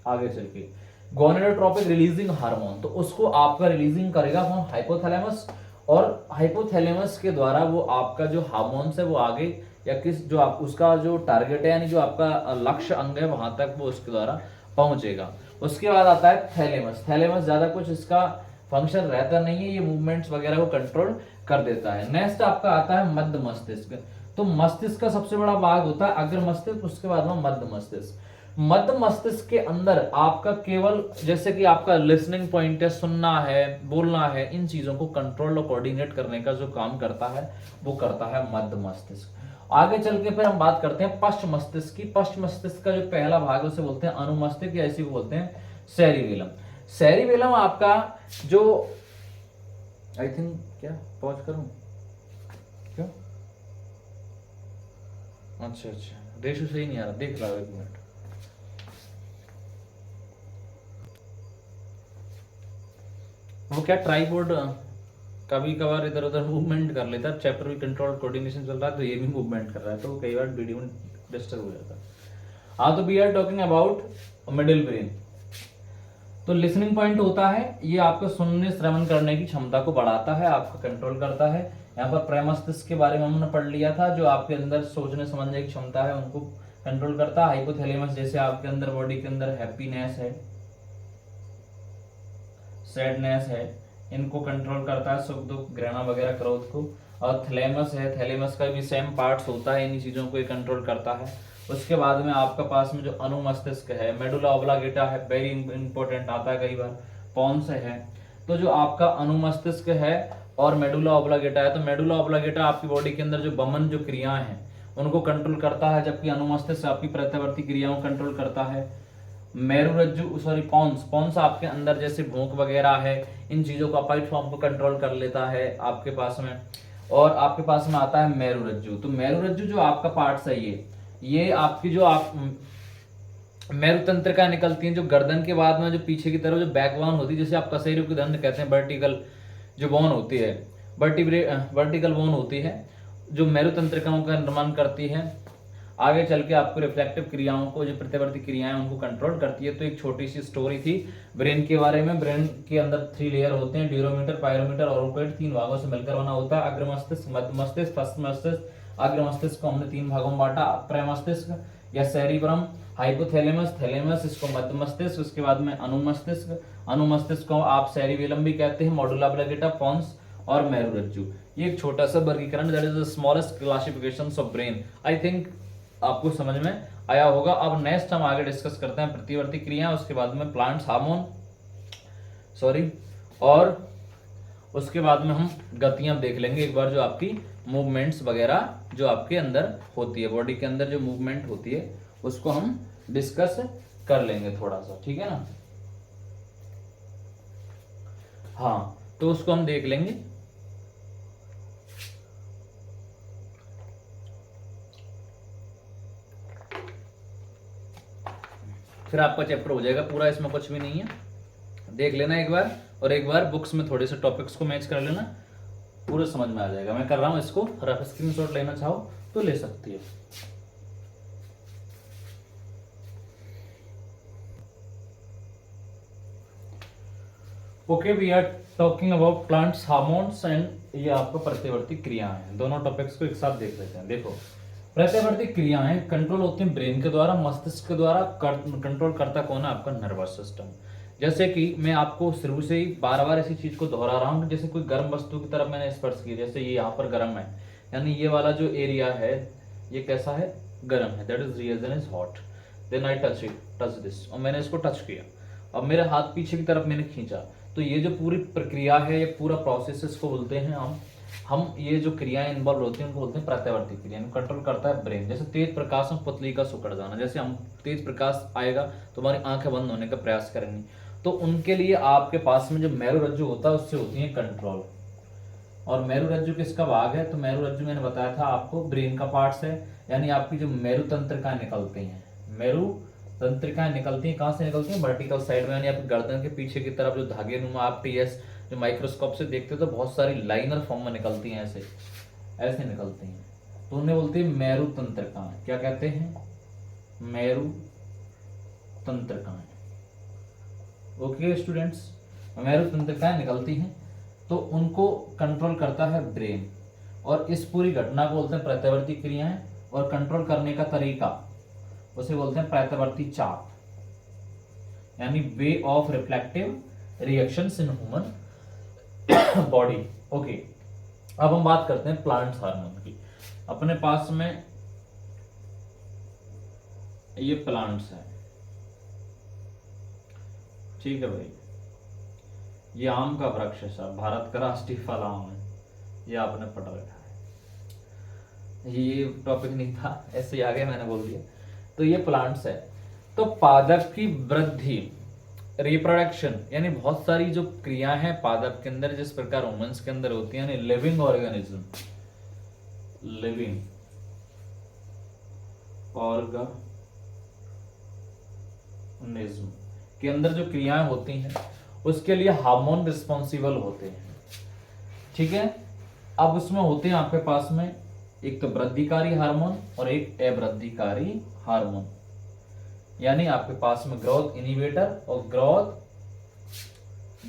आगे चल के गोनेडोट्रोपिक रिलीजिंग हार्मोन, तो उसको आपका रिलीजिंग करेगा कौन, हाइपोथैलेमस। और हाइपोथैलेमस के द्वारा वो आपका जो हार्मोन्स है वो आगे, या किस जो आप उसका जो टारगेट है, यानी जो आपका लक्ष्य अंग है, वहां तक वो उसके द्वारा पहुंचेगा। उसके बाद आता है थैलेमस। थैलेमस ज्यादा कुछ इसका फंक्शन रहता नहीं है, ये मूवमेंट्स वगैरह को कंट्रोल कर देता है। नेक्स्ट आपका आता है मध्य मस्तिष्क। तो मस्तिष्क का सबसे बड़ा भाग होता है अग्र मस्तिष्क, उसके बाद में मध्य मस्तिष्क। मध्य मस्तिष्क के अंदर आपका केवल, जैसे कि आपका लिसनिंग पॉइंट है, सुनना है, बोलना है, इन चीजों को कंट्रोल और कोऑर्डिनेट करने का जो काम करता है वो करता है मध्य मस्तिष्क। आगे चल के फिर हम बात करते हैं पश्च मस्तिष्क की। पश्च मस्तिष्क का जो पहला भाग है उसे बोलते हैं अनुमस्तिष्क, या इसी को बोलते हैं सेरिबेलम। सेरिबेलम आपका जो आई थिंक क्या पॉज करूं क्यों? अच्छा अच्छा, रेशो सही नहीं आ रहा, देख रहा हूँ 1 मिनट। वो क्या ट्राईपोर्ड कभी कभार इधर उधर मूवमेंट कर लेता है, चैप्टर भी कंट्रोल कोऑर्डिनेशन चल रहा है तो ये भी मूवमेंट कर रहा है, तो कई बार वीडियो में डिस्टर्ब हो जाता है। हाँ, तो we are talking about middle brain. तो लिसनिंग पॉइंट होता है, ये आपको सुनने श्रवण करने की क्षमता को बढ़ाता है, आपको कंट्रोल करता है। यहाँ पर प्रेमस्तिष्क के बारे में हमने पढ़ लिया था, जो आपके अंदर सोचने समझने की क्षमता है उनको कंट्रोल करता है। हाइपोथैलेमस जैसे आपके अंदर बॉडी के अंदर हैप्पीनेस है, सैडनेस है, इनको कंट्रोल करता है, सुख दुख घृणा वगैरह क्रोध को। और थैलेमस है, थैलेमस का भी सेम पार्ट्स होता है, इन्हीं चीजों को ये कंट्रोल करता है। उसके बाद में आपका पास में जो अनुमस्तिष्क है, मेडुला ऑब्लांगेटा है, वेरी इंपॉर्टेंट आता है कई बार, पॉन्स है। तो जो आपका अनुमस्तिष्क है और मेडुला ऑब्लांगेटा है, तो मेडुला ऑब्लांगेटा आपकी बॉडी के अंदर जो बमन जो क्रियाएं हैं उनको कंट्रोल करता है, जबकि अनुमस्तिष्क आपकी प्रत्यावर्ती क्रियाओं को कंट्रोल करता है। मेरुरज्जु सॉरी पॉन्स, पॉन्स आपके अंदर जैसे भूख वगैरह है, इन चीजों को अपाइट फॉर्म को कंट्रोल कर लेता है आपके पास में। और आपके पास में आता है मेरुरज्जु। तो मेरुरज्जु जो आपका पार्ट्स है, ये आपकी जो आप मेरुतंत्रिका निकलती है, जो गर्दन के बाद में जो पीछे की तरफ जो बैकबोन होती है, जैसे आप कशेरुकी की दंड कहते हैं, वर्टिकल जो बोन होती है, वर्टिकल बोन होती है, जो मेरुतंत्रिकाओं का निर्माण करती है, आगे चल के आपको रिफ्लेक्टिव क्रियाओं को, जो प्रत्यावर्ती क्रियाएं उनको कंट्रोल करती है। तो एक छोटी सी स्टोरी थी ब्रेन के बारे में। ब्रेन के अंदर 3 लेयर होते हैं, ड्यूरोमीटर, पायरोमीटर और ओपेट, 3 भागों से मिलकर बना होता है। अग्र मस्तिष्क, मध्य मस्तिष्क, पश्चिम मस्तिष्क। अग्र मस्तिष्क को हमने 3 भागों में बांटा, प्रेमस्तिष्क या सेरिब्रम, हाइपोथैलेमस, थैलेमस, इसको मध्य मस्तिष्क, उसके बाद में अनुमस्तिष्क, अनुमस्तिष्क को आप सेरिबेलम भी कहते हैं, मॉड्यूला ऑब्लिंगेटा, पोन्स और मेरुरज्जु। ये एक छोटा सा वर्गीकरण, that is the smallest classifications of brain. I think आपको समझ में आया होगा। अब नेक्स्ट हम आगे डिस्कस करते हैं प्रतिवर्ती क्रियाएं, उसके बाद में प्लांट्स हार्मोन सॉरी, और उसके बाद में हम गतियां देख लेंगे एक बार, जो आपकी मूवमेंट्स वगैरह जो आपके अंदर होती है, बॉडी के अंदर जो मूवमेंट होती है उसको हम डिस्कस कर लेंगे थोड़ा सा, ठीक है ना। हाँ, तो उसको हम देख लेंगे। फिर आपका चैप्टर हो जाएगा पूरा, इसमें कुछ भी नहीं है, देख लेना एक बार, और एक बार बुक्स में थोड़े से टॉपिक्स को मैच कर लेना, पूरा समझ में आ जाएगा। मैं कर रहा हूं इसको, रफ स्क्रीनशॉट लेना चाहो तो ले सकती हो। Okay, we are talking about plants hormones and ये आपको प्रत्यावर्ती क्रियाएं हैं। दोनों टॉपिक्स को एक साथ देख लेते हैं। देखो, प्रत्यावर्ती क्रियाएं कंट्रोल होती हैं ब्रेन के द्वारा, मस्तिष्क के द्वारा। कंट्रोल करता कौन है? आपका नर्वस सिस्टम। जैसे कि मैं आपको शुरू से ही बार बार इसी चीज को दोहरा रहा हूं, जैसे कोई गर्म वस्तु की तरफ मैंने स्पर्श किया, जैसे ये यहाँ पर गर्म है, यानी ये वाला जो एरिया है ये कैसा है? गर्म है, that is reason is hot. Then I touch this, और मैंने इसको टच किया, अब मेरा हाथ पीछे की तरफ मैंने खींचा, तो ये जो पूरी प्रक्रिया है, ये पूरा प्रोसेस इसको बोलते हैं हम ये जो क्रियाएं इन्वॉल्व होती हैं उनको बोलते हैं प्रत्यावर्ती क्रिया। कंट्रोल करता है ब्रेन। जैसे तेज प्रकाश में पुतली का सिकुड़ जाना, जैसे हम तेज प्रकाश आएगा तो हमारी आंखें बंद होने का प्रयास करेंगी, तो उनके लिए आपके पास में जो मेरुरज्जु होता है उससे होती है कंट्रोल। और मेरुरज्जु किसका भाग है? तो मेरुरज्जु मैंने बताया था आपको ब्रेन का पार्ट्स है, यानी आपकी जो मेरु तंत्रिकाएं निकलती हैं, मेरु तंत्रिकाएं निकलती हैं, कहाँ से निकलती हैं? वर्टिकल साइड में, यानी आपकी गर्दन के पीछे की तरफ जो धागे नुमा आप टीएस जो माइक्रोस्कोप से देखते हो तो बहुत सारी लाइनर फॉर्म में निकलती हैं, ऐसे ऐसे निकलती हैं, तो उन्हें बोलते हैं मेरु तंत्रिकाएं। क्या कहते हैं? मेरु तंत्रिकाएं। ओके स्टूडेंट्स, मेरु तंत्रिकाएं निकलती हैं तो उनको कंट्रोल करता है ब्रेन, और इस पूरी घटना को बोलते हैं प्रत्यावर्ती क्रियाएं, और कंट्रोल करने का तरीका उसे बोलते हैं प्रत्यावर्ती चाप, यानी way of reflective reactions in human body. Okay, अब हम बात करते हैं प्लांट्स हार्मोन की। अपने पास में ये प्लांट्स है, ठीक है भाई, ये आम का वृक्ष है साहब, भारत का राष्ट्रीय फल आम है, ये आपने पढ़ रखा है, ये टॉपिक नहीं था, ऐसे ही आ गया मैंने बोल दिया। तो ये प्लांट्स है। तो पादप की वृद्धि रिप्रोडक्शन यानी बहुत सारी जो क्रिया है पादप के अंदर जिस प्रकार वुमेन्स के अंदर होती है, यानी लिविंग ऑर्गेनिज्म, लिविंग ऑर्गेनिज्म के अंदर जो क्रियाएं होती हैं उसके लिए हार्मोन रिस्पॉन्सिबल होते हैं। ठीक है, अब उसमें होते हैं आपके पास में एक तो वृद्धिकारी हार्मोन और एक अवृद्धिकारी हार्मोन, यानी आपके पास में ग्रोथ इनिबिटर और ग्रोथ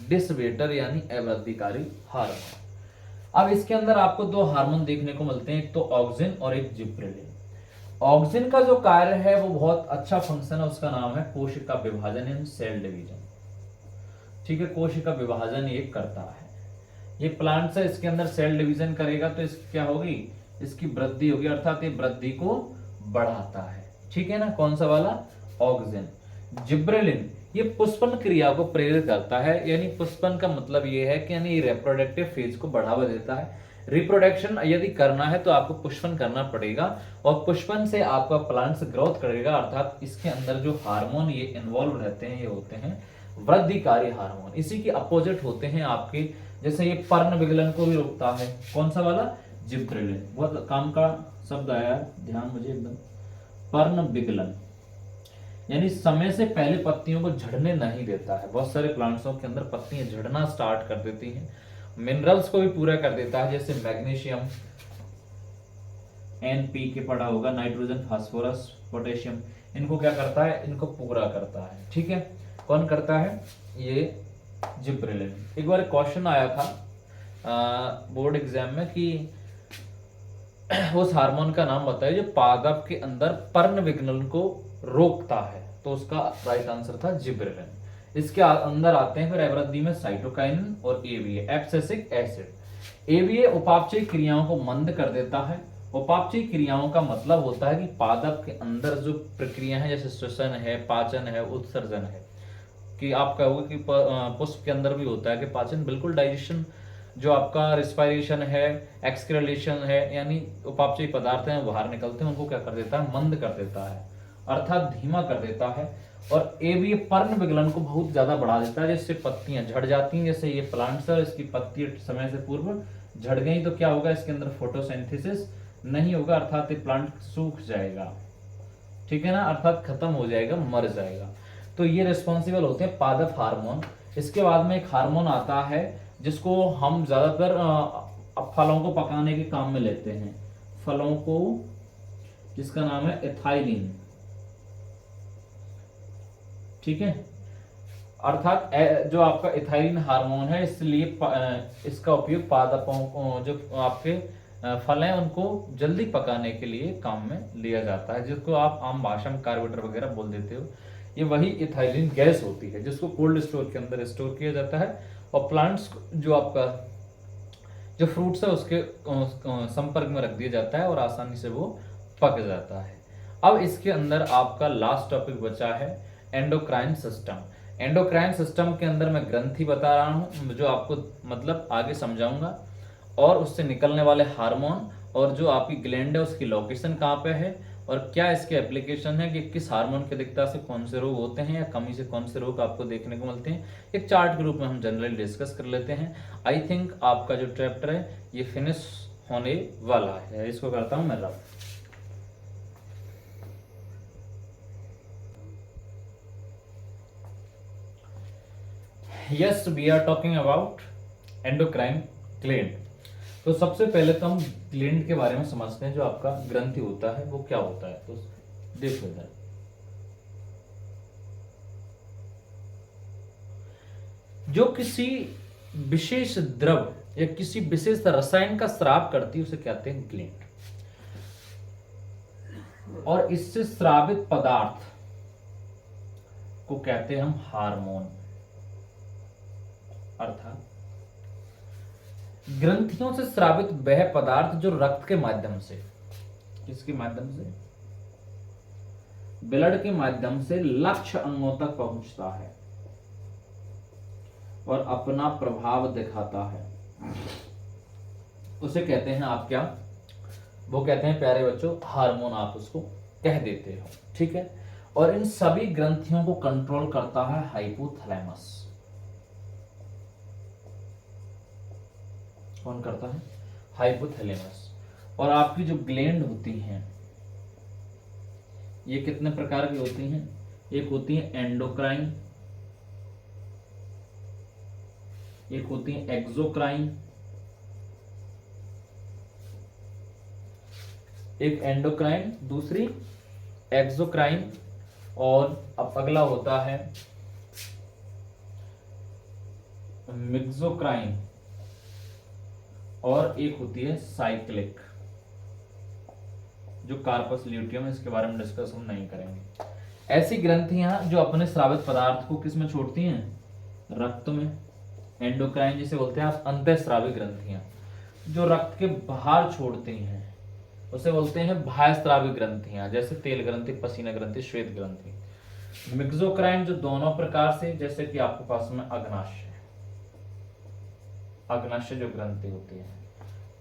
डिसवेटर यानी अवृद्धिकारी हार्मोन। अब इसके अंदर आपको दो हार्मोन देखने को मिलते हैं, एक तो ऑक्सिन और एक जिब्रेलिन। ऑक्सिन का जो कार्य है वो बहुत अच्छा फंक्शन है, उसका नाम है कोशिका विभाजन यानी सेल डिवीजन। ठीक है, कोशिका विभाजन ये करता है, ये प्लांट से इसके अंदर सेल डिवीजन करेगा तो इसकी क्या होगी, इसकी वृद्धि होगी, अर्थात ये वृद्धि को बढ़ाता है। ठीक है ना, कौन सा वाला, ऑक्सिन। जिब्रेलिन ये पुष्पन क्रिया को प्रेरित करता है, यानी पुष्पन का मतलब ये है कि यानी रिप्रोडक्टिव फेज को बढ़ावा देता है। रिप्रोडक्शन यदि करना है तो आपको पुष्पन करना पड़ेगा और पुष्पन से आपका प्लांट्स ग्रोथ करेगा, अर्थात इसके अंदर जो हार्मोन ये इन्वॉल्व रहते हैं ये होते हैं वृद्धिकारी हार्मोन। इसी के अपोजिट होते हैं आपके, जैसे ये पर्ण विगलन को भी रोकता है, कौन सा वाला, जिब्रेलिन। बहुत काम का शब्द आया, ध्यान मुझे एकदम, पर्ण विगलन यानी समय से पहले पत्तियों को झड़ने नहीं देता है। बहुत सारे प्लांट्सों के अंदर पत्तियां झड़ना स्टार्ट कर देती हैं। मिनरल्स को भी पूरा कर देता है, जैसे मैग्नीशियम, एनपी के पढ़ा होगा, नाइट्रोजन, फास्फोरस, पोटेशियम, इनको क्या करता है, इनको पूरा करता है। ठीक है, कौन करता है, ये जिब्रेलिन। एक बार क्वेश्चन आया था बोर्ड एग्जाम में कि उस हार्मोन का नाम बताइए जो पादप के अंदर पर्ण विगलन को रोकता है, तो उसका राइट आंसर था जिब्रेलिन। इसके अंदर आते हैं फिर अवृद्धि में साइटोकाइनिन और एवीए, एब्सिसिक एसिड। एवीए उपापचयी क्रियाओं को मंद कर देता है। उपापचयी क्रियाओं का मतलब होता है कि पादप के अंदर जो प्रक्रिया है, जैसे श्वसन है, पाचन है, उत्सर्जन है, कि आप कहोगे कि पुष्प के अंदर भी होता है कि पाचन, बिल्कुल डाइजेशन, जो आपका रिस्पायरेशन है, एक्सक्रेलेशन है, यानी उपापचयी पदार्थ हैं बाहर निकलते हैं, उनको क्या कर देता है, मंद कर देता है, अर्थात धीमा कर देता है। और एवीए पर्ण विगलन को बहुत ज्यादा बढ़ा देता है, जिससे पत्तियां झड़ जाती हैं। जैसे ये प्लांट्स है, इसकी पत्ती समय से पूर्व झड़ गई तो क्या होगा, इसके अंदर फोटोसिंथेसिस नहीं होगा, अर्थात ये प्लांट सूख जाएगा। ठीक है ना, अर्थात खत्म हो जाएगा, मर जाएगा। तो ये रिस्पॉन्सिबल होते हैं पादप हार्मोन। इसके बाद में एक हार्मोन आता है जिसको हम ज्यादातर फलों को पकाने के काम में लेते हैं, फलों को, जिसका नाम है एथाइलिन। ठीक है, अर्थात जो आपका एथाइलिन हार्मोन है, इसलिए इसका उपयोग पादपों को, जो आपके फल हैं उनको जल्दी पकाने के लिए काम में लिया जाता है, जिसको आप आम भाषा में कार्बोरेटर वगैरह बोल देते हो। ये वही इथाइलिन गैस होती है जिसको कोल्ड स्टोर के अंदर स्टोर किया जाता है और प्लांट्स जो आपका जो फ्रूट्स है उसके संपर्क में रख दिया जाता है और आसानी से वो पक जाता है। अब इसके अंदर आपका लास्ट टॉपिक बचा है एंडोक्राइन सिस्टम। एंडोक्राइन सिस्टम के अंदर मैं ग्रंथि बता रहा हूँ, जो आपको मतलब आगे समझाऊंगा, और उससे निकलने वाले हार्मोन और जो आपकी ग्लैंड है उसकी लोकेशन कहाँ पे है और क्या इसके एप्लीकेशन है, कि किस हार्मोन की अधिकता से कौन से रोग होते हैं या कमी से कौन से रोग आपको देखने को मिलते हैं, एक चार्ट के रूप में हम जनरली डिस्कस कर लेते हैं। आई थिंक आपका जो चैप्टर है ये फिनिश होने वाला है। इसको करता हूं मैं rub. Yes, we are talking about endocrine gland. तो सबसे पहले तो हम ग्लैंड के बारे में समझते हैं। जो आपका ग्रंथि होता है वो क्या होता है, तो देखो इधर, जो किसी विशेष द्रव या किसी विशेष रसायन का स्राव करती है उसे कहते हैं ग्लैंड, और इससे स्रावित पदार्थ को कहते हैं हम हार्मोन। अर्थात ग्रंथियों से स्रावित वह पदार्थ जो रक्त के माध्यम से, किसके माध्यम से, ब्लड के माध्यम से लक्ष्य अंगों तक पहुंचता है और अपना प्रभाव दिखाता है, उसे कहते हैं आप क्या, वो कहते हैं प्यारे बच्चों हार्मोन, आप उसको कह देते हो। ठीक है, और इन सभी ग्रंथियों को कंट्रोल करता है हाइपोथैलेमस। कौन करता है? हाइपोथैलेमस। और आपकी जो ग्लैंड होती हैं ये कितने प्रकार की होती हैं? एक होती है एंडोक्राइन, एक होती है एक्सोक्राइन, एक एंडोक्राइन, दूसरी एक्सोक्राइन, और अब अगला होता है मिक्सोक्राइन, और एक होती है साइक्लिक, जो कार्पस ल्यूटियम, इसके बारे में डिस्कस हम नहीं करेंगे। ऐसी ग्रंथियां जो अपने स्रावित पदार्थ को किस में छोड़ती हैं? रक्त में। एंडोक्राइन जिसे बोलते हैं आप अंतःस्रावी ग्रंथियां, जो रक्त के बाहर छोड़ती हैं उसे बोलते हैं बाह्यस्रावी ग्रंथियां, जैसे तेल ग्रंथि, पसीना ग्रंथि, श्वेत ग्रंथि। मिक्सोक्राइन जो दोनों प्रकार से, जैसे कि आपके पास में अग्नाशय, अग्नाशय जो ग्रंथि होती है,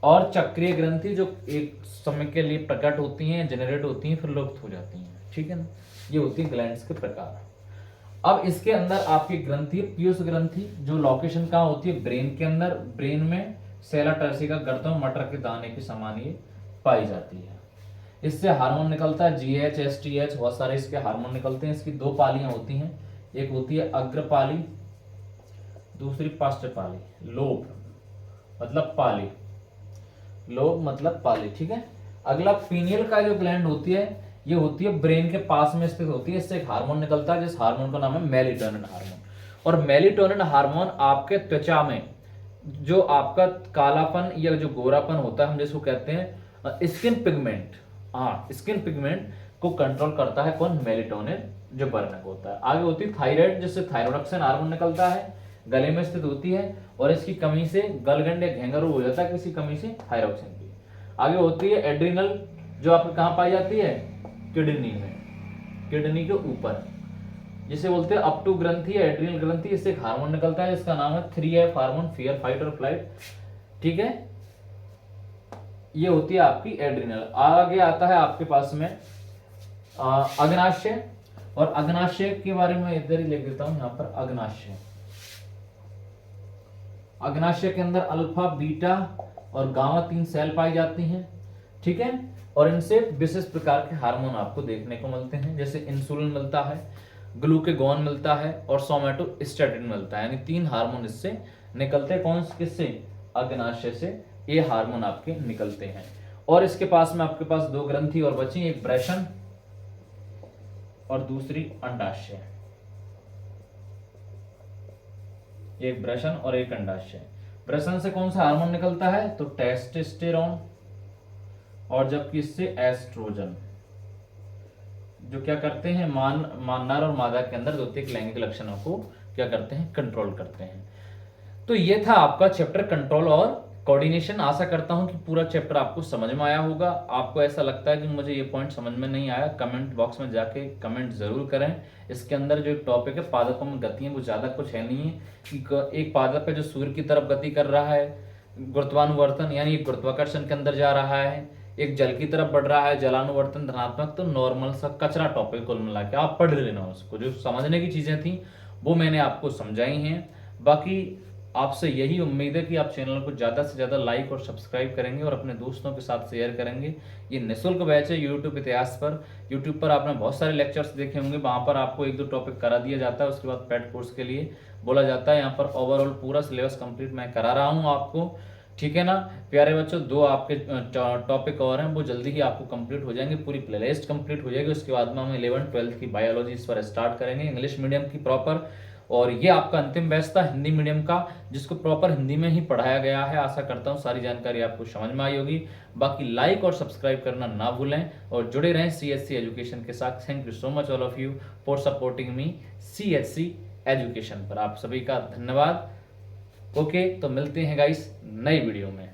और चक्रीय ग्रंथि जो एक समय के लिए प्रकट होती हैं, जनरेट होती हैं, फिर लुप्त हो जाती हैं। ठीक है ना, ये होती है ग्लैंड्स के प्रकार। अब इसके अंदर आपकी ग्रंथि पीयूष ग्रंथि, जो लोकेशन कहाँ होती है? ब्रेन के अंदर। ब्रेन में सेला टर्सिका गर्दन मटर के दाने के समान ये पाई जाती है। इससे हार्मोन निकलता है, जीएच, एसटीएच, बहुत सारे इसके हार्मोन निकलते हैं। इसकी दो पालियां होती हैं, एक होती है अग्रपाली, दूसरी पार्श्वपाली। लोब मतलब पाली, लोब मतलब पाली। ठीक है। अगला पीनियल का जो ग्लैंड होती है, ये होती है ब्रेन के पास में स्थित होती है। इससे एक हार्मोन निकलता है, जिस हार्मोन का नाम है मेलेटोनिन हार्मोन। और मेलेटोनिन हार्मोन आपके त्वचा में जो आपका कालापन या जो गोरापन होता है, हम जिसको कहते हैं स्किन पिगमेंट, हाँ स्किन पिगमेंट को कंट्रोल करता है। कौन? मेलेटोनिन, जो वर्णक होता है। आगे होती है थायराइड, जिससे थायरोडक्सिन हार्मोन निकलता है, गले में स्थित होती है, और इसकी कमी से गलगंड या घेंगरू हो जाता है, किसी कमी से थायरोक्सिन की। आगे होती है एड्रिनल, जो आपके कहाँ पाई जाती है? किडनी में, किडनी के ऊपर, जिसे बोलते हैं अपटू ग्रंथि या एड्रिनल ग्रंथि। इससे एक हार्मोन निकलता है, इसका नाम है 3F हार्मोन, फियर, फाइट और फ्लाइट। ठीक है, ये होती है आपकी एड्रिनल। आगे आता है आपके पास में अग्नाशय, और अग्नाशय के बारे में इधर ही लिख देता हूं यहां पर। अग्नाशय, अग्नाशय के अंदर अल्फा, बीटा और गामा 3 सेल पाई जाती हैं। ठीक है, और इनसे विशेष प्रकार के हार्मोन आपको देखने को मिलते हैं, जैसे इंसुलिन मिलता है, ग्लूकेगॉन मिलता है, और सोमेटोस्टेटिन मिलता है। यानी 3 हार्मोन इससे निकलते हैं। कौन किससे? अग्नाशय से ये हार्मोन आपके निकलते हैं। और इसके पास में आपके पास 2 ग्रंथि और बची, एक ब्रेशन और दूसरी अंडाशय। एक ब्रेशन और एक अंडाशय। ब्रेशन से कौन सा हार्मोन निकलता है? तो टेस्टोस्टेरोन, और जबकि इससे एस्ट्रोजन, जो क्या करते हैं? नर और मादा के अंदर द्वितीयक लैंगिक लक्षणों को क्या करते हैं? कंट्रोल करते हैं। तो ये था आपका चैप्टर कंट्रोल और कोऑर्डिनेशन। आशा करता हूं कि पूरा चैप्टर आपको समझ में आया होगा। आपको ऐसा लगता है कि मुझे ये पॉइंट समझ में नहीं आया, कमेंट बॉक्स में जाके कमेंट जरूर करें। इसके अंदर जो टॉपिक है पादपों में गति है, वो ज्यादा कुछ है नहीं है कि एक पादप है जो सूर्य की तरफ गति कर रहा है, गुरुत्वानुवर्तन यानी गुरुत्वाकर्षण के अंदर जा रहा है, एक जल की तरफ बढ़ रहा है, जलानुवर्तन धनात्मक। तो नॉर्मल सा कचरा टॉपिक कुल मिला के आप पढ़ लेना उसको। जो समझने की चीजें थी वो मैंने आपको समझाई हैं। बाकी आपसे यही उम्मीद है कि आप चैनल को ज़्यादा से ज़्यादा लाइक और सब्सक्राइब करेंगे और अपने दोस्तों के साथ शेयर करेंगे। ये निःशुल्क बैच है यूट्यूब इतिहास पर। यूट्यूब पर आपने बहुत सारे लेक्चर्स देखे होंगे, वहाँ पर आपको 1-2 टॉपिक करा दिया जाता है, उसके बाद पेड कोर्स के लिए बोला जाता है। यहाँ पर ओवरऑल पूरा सिलेबस कंप्लीट मैं करा रहा हूँ आपको। ठीक है ना प्यारे बच्चों, 2 आपके टॉपिक और हैं, वो जल्दी ही आपको कंप्लीट हो जाएंगे, पूरी प्लेलिस्ट कंप्लीट हो जाएगी। उसके बाद में हम 11th-12th की बायोलॉजी इस पर स्टार्ट करेंगे, इंग्लिश मीडियम की प्रॉपर। और ये आपका अंतिम बैच था हिंदी मीडियम का, जिसको प्रॉपर हिंदी में ही पढ़ाया गया है। आशा करता हूँ सारी जानकारी आपको समझ में आई होगी। बाकी लाइक और सब्सक्राइब करना ना भूलें और जुड़े रहें CHC एजुकेशन के साथ। Thank you so much all of you for supporting me CHC education पर। आप सभी का धन्यवाद। ओके, तो मिलते हैं गाइस नई वीडियो में।